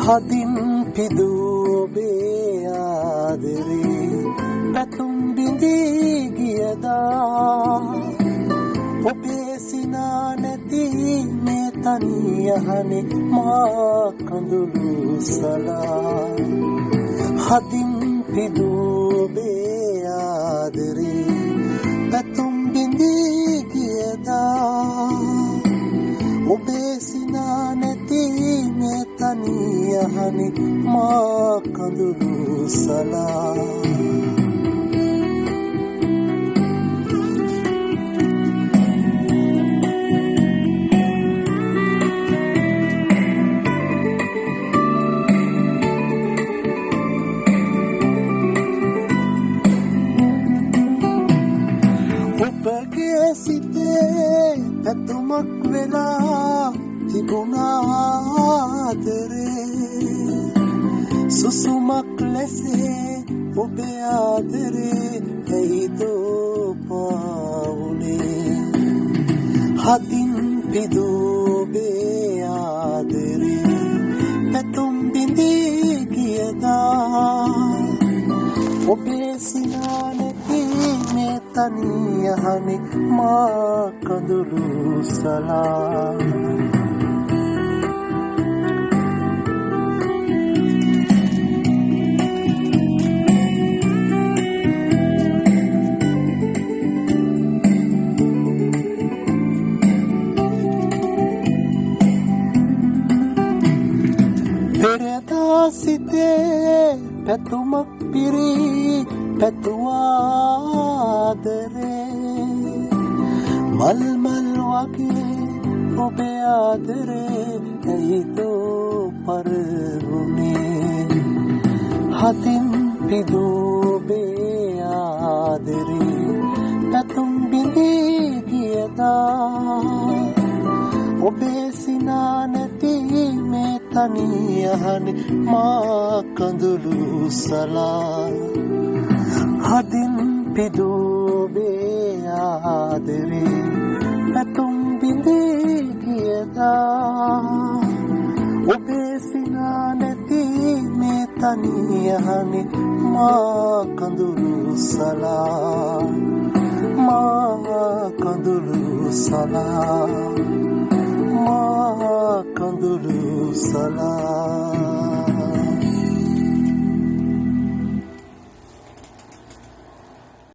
හදින් පිදූබේ ආදරේ පැතුම් බිඳී ගියදා ඔබේ සිනා නැති මේ තනියහනේ මා කඳුළු සලා හදින් පිදූබේ ආදරේ පැතුම් බිඳී ගියදා ඔබේ සිනා නැති මේ තනියහනේ මා කඳුළු සලා ඔබගේ සිතේ පැතුමක් වෙලා තිබුණාදරේ සුසුමක් ලෙසේ ඔබේ ආදරේ ඇයිදෝ පාවුනේ හදින් පිදූබේ ආදරේ පැතුම් බිඳී ගියදා ඔබේ සිනා නැති මේ තනියහනේ මා කඳුළු සලා පෙරදා සිතේ පැතුමක් පිරී පැතුවාදරේ මල් මල් වගේ ඔබේ ආදරේ ඇයිදෝ පරවුනේ හදින් පිදූබේ ආදරේ පැතුම් බිඳී ගියදා ඔබේ සිනා නැති මේ තනියහනේ මා කඳුළු සලා හදින් පිදූබේ ආදරේ පැතුම් බිඳී ගියදා ඔබේ සිනා නැති මේ තනියහනේ මා කඳුළු සලා මා කඳුළු සලා මා කඳුළු සලා